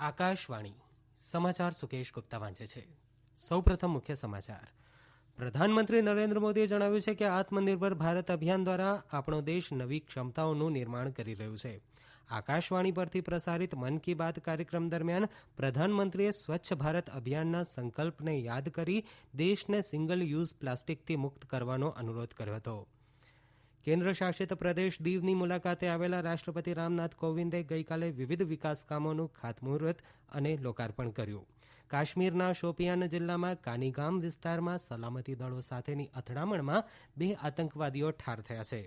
આકાશવાણી સમાચાર સુકેશ ગુપ્તા વાંચે છે. સૌપ્રથમ મુખ્ય સમાચાર. પ્રધાનમંત્રી નરેન્દ્ર મોદીએ જણાવ્યું છે કે આત્મનિર્ભર ભારત અભિયાન દ્વારા આપણો દેશ નવી ક્ષમતાઓનું નિર્માણ કરી રહ્યું છે. આકાશવાણી પરથી પ્રસારિત મન કી બાત કાર્યક્રમ દરમિયાન પ્રધાનમંત્રીએ સ્વચ્છ ભારત અભિયાનના સંકલ્પને યાદ કરી દેશને સિંગલ યુઝ પ્લાસ્ટિકથી મુક્ત કરવાનો અનુરોધ કર્યો હતો. કેન્દ્ર શાસિત પ્રદેશ દીવની મુલાકાતે આવેલા રાષ્ટ્રપતિ રામનાથ કોવિંદે ગઈકાલે વિવિધ વિકાસ કામોનું ખાતમુહૂર્ત અને લોકાર્પણ કર્યું. કાશ્મીરના શોપિયાન જિલ્લામાં કાનીગામ વિસ્તારમાં સલામતી દળો સાથેની અથડામણમાં 2 આતંકવાદીઓ ઠાર થયા છે.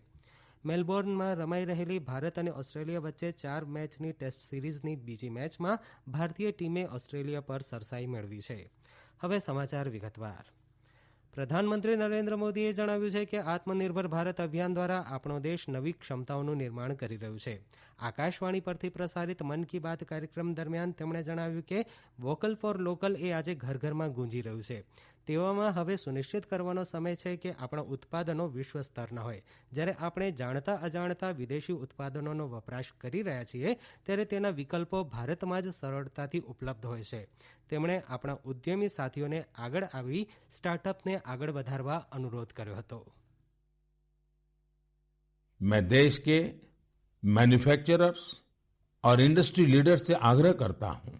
મેલબોર્નમાં રમાઈ રહેલી ભારત અને ઓસ્ટ્રેલિયા વચ્ચે 4 મેચની ટેસ્ટ સિરીઝની બીજી મેચમાં ભારતીય ટીમે ઓસ્ટ્રેલિયા પર સરસાઈ મેળવી છે. હવે સમાચાર વિગતવાર. પ્રધાનમંત્રી નરેન્દ્ર મોદીએ જણાવ્યું છે કે આત્મનિર્ભર ભારત અભિયાન દ્વારા આપણો દેશ નવી ક્ષમતાઓનું નિર્માણ કરી રહ્યું છે. આકાશવાણી પરથી પ્રસારિત મન કી બાત કાર્યક્રમ દરમિયાન તેમણે જણાવ્યું કે વોકલ ફોર લોકલ એ આજે ઘર ઘરમાં ગુંજી રહ્યું છે. તેવામાં હવે સુનિશ્ચિત કરવાનો સમય છે કે આપણા ઉત્પાદનો વિશ્વ સ્તરના હોય. જ્યારે આપણે જાણતા અજાણતા વિદેશી ઉત્પાદનોનો વપરાશ કરી રહ્યા છીએ ત્યારે તેના વિકલ્પો ભારતમાં જ સરળતાથી ઉપલબ્ધ હોય છે. તેમણે આપણા ઉદ્યમી સાથીઓને આગળ આવી સ્ટાર્ટઅપને આગળ વધારવા અનુરોધ કર્યો હતો. मैं देश के मैन्युफैक्चरर्स और इंडस्ट्री लीडर्स से आग्रह करता हूं,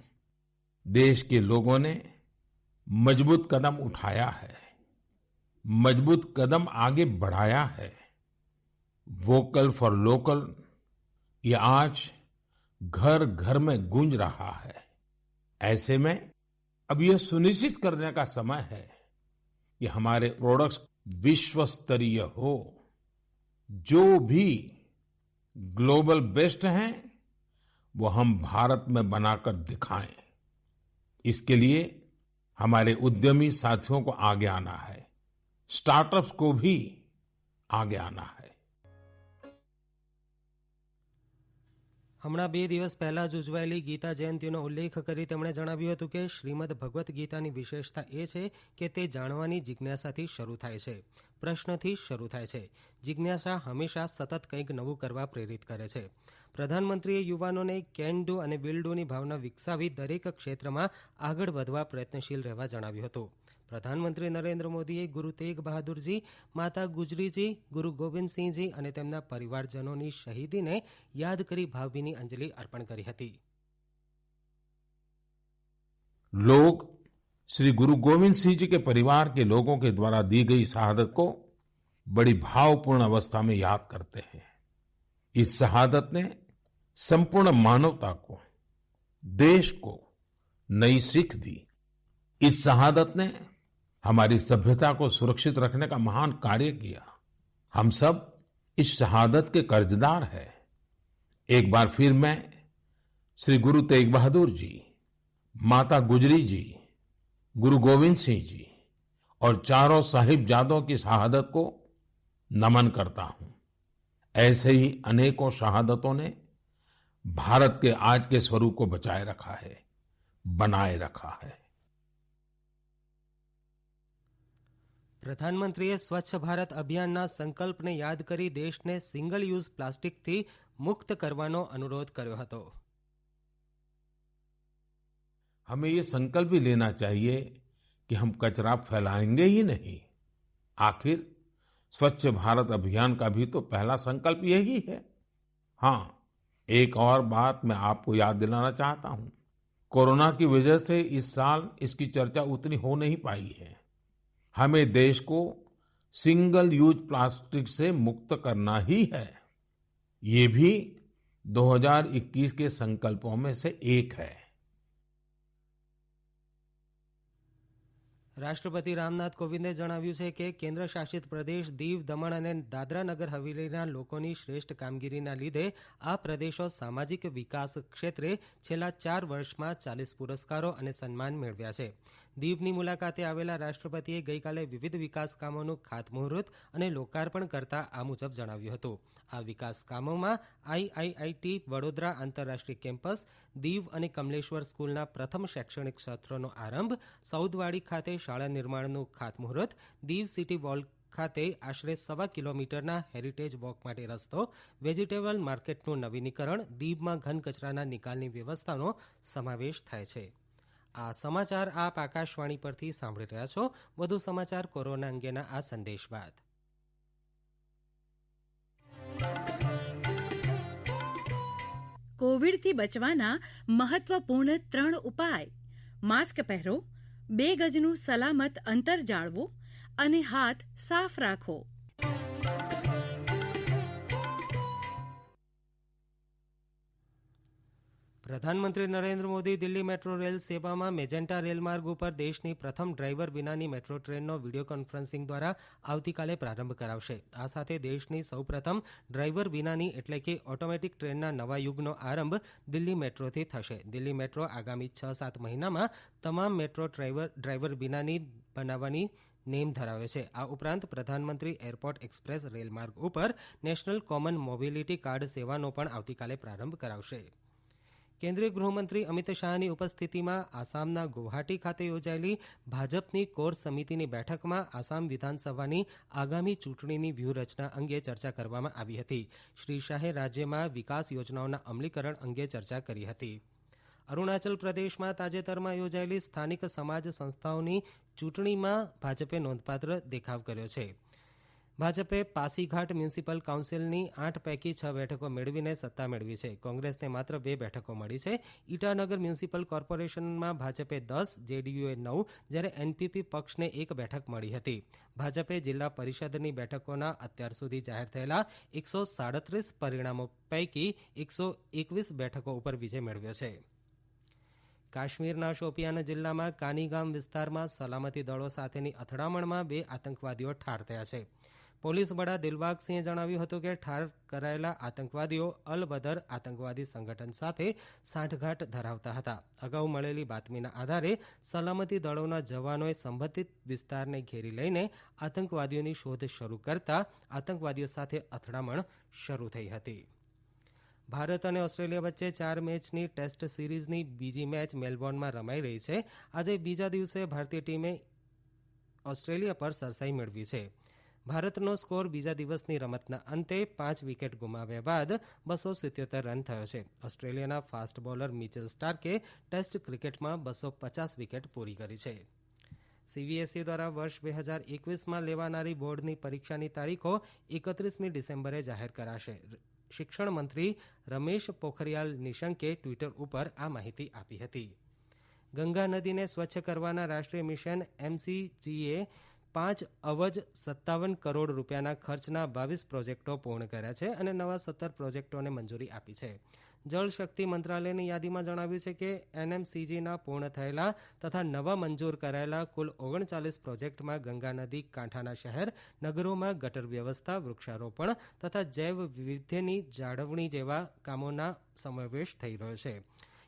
देश के लोगों ने मजबूत कदम उठाया है, मजबूत कदम आगे बढ़ाया है. वोकल फॉर लोकल ये आज घर घर में गूंज रहा है. ऐसे में अब यह सुनिश्चित करने का समय है कि हमारे प्रोडक्ट्स विश्व स्तरीय हो. जो भी ग्लोबल बेस्ट हैं वो हम भारत में बनाकर दिखाएं. इसके लिए हमारे उद्यमी साथियों को आगे आना है, स्टार्टअप्स को भी आगे आना है. હમણાં 2 દિવસ પહેલા જ ઉજવાયેલી ગીતા જયંતિનો ઉલ્લેખ કરી તેમણે જણાવ્યું હતું કે શ્રીમદ ભગવદ્ ગીતાની વિશેષતા એ છે કે તે જાણવાની જિજ્ઞાસાથી શરૂ થાય છે, પ્રશ્નથી શરૂ થાય છે. જિજ્ઞાસા હંમેશા સતત કંઈક નવું કરવા પ્રેરિત કરે છે. પ્રધાનમંત્રીએ યુવાનોને કેન ડુ અને વિલ ડુની ભાવના વિકસાવી દરેક ક્ષેત્રમાં આગળ વધવા પ્રયત્નશીલ રહેવા જણાવ્યું હતું. પ્રધાનમંત્રી નરેન્દ્ર મોદીએ ગુરુ તેગ બહાદુરજી, માતા ગુજરીજી, ગુરુ ગોવિંદસિંહજી અને તેમના પરિવારજનોની શહીદીને યાદ કરી ભાવભીની અંજલિ અર્પણ કરી હતી. लोग श्री गुरु गोविंद सिंह जी के परिवार के लोगों के द्वारा दी गई शहादत को बड़ी भावपूर्ण अवस्था में याद करते हैं. इस शहादत ने संपूर्ण मानवता को, देश को नई सीख दी. इस शहादत ने हमारी सभ्यता को सुरक्षित रखने का महान कार्य किया. हम सब इस शहादत के कर्जदार हैं. एक बार फिर मैं श्री गुरु तेग बहादुर जी, माता गुजरी जी, गुरु गोविंद सिंह जी और चारों साहिबजादों की शहादत को नमन करता हूं. ऐसे ही अनेकों शहादतों ने भारत के आज के स्वरूप को बचाए रखा है, बनाए रखा है. પ્રધાનમંત્રીએ સ્વચ્છ ભારત અભિયાનના સંકલ્પને યાદ કરી દેશને સિંગલ યુઝ પ્લાસ્ટિકથી મુક્ત કરવાનો અનુરોધ કર્યો હતો. हमें ये संकल्प भी लेना चाहिए कि हम कचरा फैलाएंगे ही नहीं. आखिर स्वच्छ भारत अभियान का भी तो पहला संकल्प यही है. हाँ, एक और बात मैं आपको याद दिलाना चाहता हूं. कोरोना की वजह से इस साल इसकी चर्चा उतनी हो नहीं पाई है. हमें देश को सिंगल यूज प्लास्टिक से मुक्त करना ही है. ये भी 2021 के संकल्पों में से एक है. રાષ્ટ્રપતિ રામનાથ કોવિંદે જણાવ્યું છે કે કેન્દ્ર શાસિત પ્રદેશ દીવ, દમણ અને દાદરા નગર હવેલીના લોકોની શ્રેષ્ઠ કામગીરીના લીધે આ પ્રદેશો સામાજિક વિકાસ ક્ષેત્રે છેલ્લા 4 વર્ષમાં 40 પુરસ્કારો અને સન્માન મેળવ્યા છે. દીવની મુલાકાતે આવેલા રાષ્ટ્રપતિએ ગઈકાલે વિવિધ વિકાસ કામોનું ખાતમુહૂર્ત અને લોકાર્પણ કરતા આ મુજબ જણાવ્યું હતું. આ વિકાસ કામોમાં આઈઆઈઆઈટી વડોદરા આંતરરાષ્ટ્રીય કેમ્પસ, દીવ અને કમલેશ્વર સ્કૂલના પ્રથમ શૈક્ષણિક સત્રનો આરંભ, સૌદવાડી ખાતે શાળા નિર્માણનું ખાતમુહૂર્ત, દીવ સિટી વોલ ખાતે આશરે 1.25 કિલોમીટરના હેરિટેજ વોક માટે રસ્તો, વેજીટેબલ માર્કેટનું નવીનીકરણ, દીવમાં ઘન કચરાના નિકાલની વ્યવસ્થાનો સમાવેશ થાય છે. આ સમાચાર આપ આકાશવાણી પરથી સાંભળી રહ્યા છો. વધુ સમાચાર કોરોના અંગેના આ સંદેશ બાદ. કોવિડથી બચવાના મહત્વપૂર્ણ 3 ઉપાય. માસ્ક પહેરો, 2 ગજનું સલામત અંતર જાળવો અને હાથ સાફ રાખો. પ્રધાનમંત્રી નરેન્દ્ર મોદી દિલ્હી મેટ્રો રેલ સેવામાં મેજેન્ટા રેલમાર્ગ ઉપર દેશની પ્રથમ ડ્રાઈવર વિનાની મેટ્રો ટ્રેનનો વીડિયો કોન્ફરન્સિંગ દ્વારા આવતીકાલે પ્રારંભ કરાવશે. આ સાથે દેશની સૌપ્રથમ ડ્રાઈવર વિનાની એટલે કે ઓટોમેટિક ટ્રેનના નવા યુગનો આરંભ દિલ્હી મેટ્રોથી થશે. દિલ્હી મેટ્રો આગામી 6-7 મહિનામાં તમામ મેટ્રો ડ્રાઈવર વિનાની બનાવવાની નેમ ધરાવે છે. આ ઉપરાંત પ્રધાનમંત્રી એરપોર્ટ એક્સપ્રેસ રેલમાર્ગ ઉપર નેશનલ કોમન મોબિલિટી કાર્ડ સેવાનો પણ આવતીકાલે પ્રારંભ કરાવશે. કેન્દ્રીય ગૃહમંત્રી અમિત શાહની ઉપસ્થિતિમાં આસામના ગુવાહાટી ખાતે યોજાયેલી ભાજપની કોર સમિતિની બેઠકમાં આસામ વિધાનસભાની આગામી ચૂંટણીની વ્યૂહરચના અંગે ચર્ચા કરવામાં આવી હતી. શ્રી શાહે રાજ્યમાં વિકાસ યોજનાઓના અમલીકરણ અંગે ચર્ચા કરી હતી. અરુણાચલ પ્રદેશમાં તાજેતરમાં યોજાયેલી સ્થાનિક સમાજ સંસ્થાઓની ચૂંટણીમાં ભાજપે નોંધપાત્ર દેખાવ કર્યો છે. ભાજપે પાસીઘાટ મ્યુનિસિપલ કાઉન્સિલની 8 પૈકી 6 બેઠકો મેળવીને સત્તા મેળવી છે. કોંગ્રેસને માત્ર 2 બેઠકો મળી છે. ઈટાનગર મ્યુનિસિપલ કોર્પોરેશનમાં ભાજપે 10, જેડીયુએ 9, જ્યારે એનપીપી પક્ષને 1 બેઠક મળી હતી. ભાજપે જિલ્લા પરિષદની બેઠકોના અત્યાર સુધી જાહેર થયેલા 137 પરિણામો પૈકી 121 બેઠકો ઉપર વિજય મેળવ્યો છે. કાશ્મીરના શોપિયાન જિલ્લામાં કાનીગામ વિસ્તારમાં સલામતી દળો સાથેની અથડામણમાં 2 આતંકવાદીઓ ઠાર થયા છે. પોલીસ વડા દિલબાગસિંહે જણાવ્યું હતું કે ઠાર કરાયેલા આતંકવાદીઓ અલ બદર આતંકવાદી સંગઠન સાથે સાંઠગાંઠ ધરાવતા હતા. અગાઉ મળેલી બાતમીના આધારે સલામતી દળોના જવાનોએ સંબંધિત વિસ્તારને ઘેરી લઈને આતંકવાદીઓની શોધ શરૂ કરતા આતંકવાદીઓ સાથે અથડામણ શરૂ થઈ હતી. ભારત અને ઓસ્ટ્રેલિયા વચ્ચે 4 મેચની ટેસ્ટ સિરીઝની બીજી મેચ મેલબોર્નમાં રમાઈ રહી છે. આજે બીજા દિવસે ભારતીય ટીમે ઓસ્ટ્રેલિયા પર સરસાઈ મેળવી છે. ભારતનો સ્કોર બીજા દિવસની રમતના અંતે 5 વિકેટ ગુમાવ્યા બાદ 277 રન થયો છે. ઓસ્ટ્રેલિયાના ફાસ્ટ બોલર મિચેલ સ્ટાર્કે ટેસ્ટ ક્રિકેટમાં 250 વિકેટ પૂરી કરી છે. સીબીએસઈ દ્વારા વર્ષ 2021માં લેવાનારી બોર્ડની પરીક્ષાની તારીખો 31મી ડિસેમ્બરે જાહેર કરાશે. શિક્ષણ મંત્રી રમેશ પોખરિયાલ નિશંકે ટ્વિટર ઉપર આ માહિતી આપી હતી. ગંગા નદીને સ્વચ્છ કરવાના રાષ્ટ્રીય મિશન એમસીજીએ 5 અબજ 57 કરોડ રૂપિયાના ખર્ચના 22 પ્રોજેક્ટો પૂર્ણ કર્યા છે અને નવા 17 પ્રોજેક્ટોને મંજૂરી આપી છે. જળશક્તિ મંત્રાલયની યાદીમાં જણાવ્યું છે કે એનએમસીજીના પૂર્ણ થયેલા તથા નવા મંજૂર કરાયેલા કુલ 39 પ્રોજેક્ટમાં ગંગા નદી કાંઠાના શહેર, નગરોમાં ગટર વ્યવસ્થા, વૃક્ષારોપણ તથા જૈવ વિવિધ્યની જાળવણી જેવા કામોના સમાવેશ થઈ રહ્યો છે.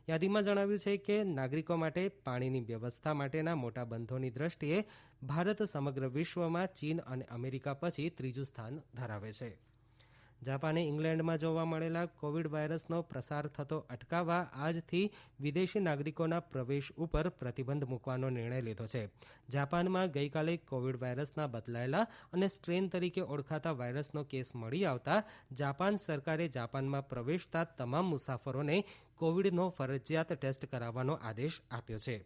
યાદીમાં જણાવ્યું છે કે નાગરિકો માટે પાણીની વ્યવસ્થા માટેના મોટા બંધોની દ્રષ્ટિએ ભારત સમગ્ર વિશ્વમાં ચીન અને અમેરિકા પછી 3જું સ્થાન ધરાવે છે. જાપાને ઇંગ્લેન્ડમાં જોવા મળેલા કોવિડ વાયરસનો પ્રસાર થતો અટકાવવા આજથી વિદેશી નાગરિકોના પ્રવેશ ઉપર પ્રતિબંધ મૂકવાનો નિર્ણય લીધો છે. જાપાનમાં ગઈકાલે કોવિડ વાયરસના બદલાયેલા અને સ્ટ્રેન તરીકે ઓળખાતા વાયરસનો કેસ મળી આવતા જાપાન સરકારે જાપાનમાં પ્રવેશતા તમામ મુસાફરોને કોવિડનો ફરજિયાત ટેસ્ટ કરાવવાનો આદેશ આપ્યો છે.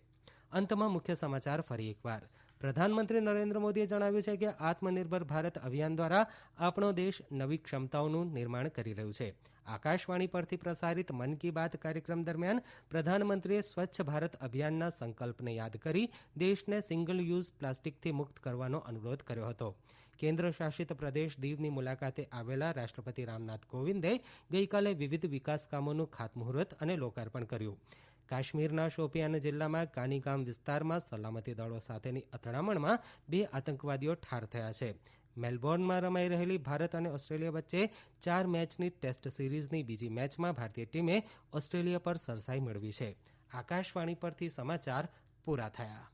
અંતમાં મુખ્ય સમાચાર ફરી એકવાર. પ્રધાનમંત્રી નરેન્દ્ર મોદીએ જણાવ્યું છે કે આત્મનિર્ભર ભારત અભિયાન દ્વારા આપણો દેશ નવી ક્ષમતાઓનું નિર્માણ કરી રહ્યું છે. આકાશવાણી પરથી પ્રસારિત મન કી બાત કાર્યક્રમ દરમિયાન પ્રધાનમંત્રીએ સ્વચ્છ ભારત અભિયાનના સંકલ્પને યાદ કરી દેશને સિંગલ યુઝ પ્લાસ્ટિકથી મુક્ત કરવાનો અનુરોધ કર્યો હતો. કેન્દ્ર શાસિત પ્રદેશ દીવની મુલાકાતે આવેલા રાષ્ટ્રપતિ રામનાથ કોવિંદે ગઈકાલે વિવિધ વિકાસ કામોનું ખાતમુહૂર્ત અને લોકાર્પણ કર્યું. કાશ્મીરના શોપિયાન જિલ્લામાં કાનીગામ વિસ્તારમાં સલામતી દળો સાથેની અથડામણમાં 2 આતંકવાદીઓ ઠાર થયા છે. મેલબોર્નમાં રમાઈ રહેલી ભારત અને ઓસ્ટ્રેલિયા વચ્ચે 4 મેચની ટેસ્ટ સિરીઝની બીજી મેચમાં ભારતીય ટીમે ઓસ્ટ્રેલિયા પર સરસાઈ મેળવી છે. આકાશવાણી પરથી સમાચાર પૂરા થયા.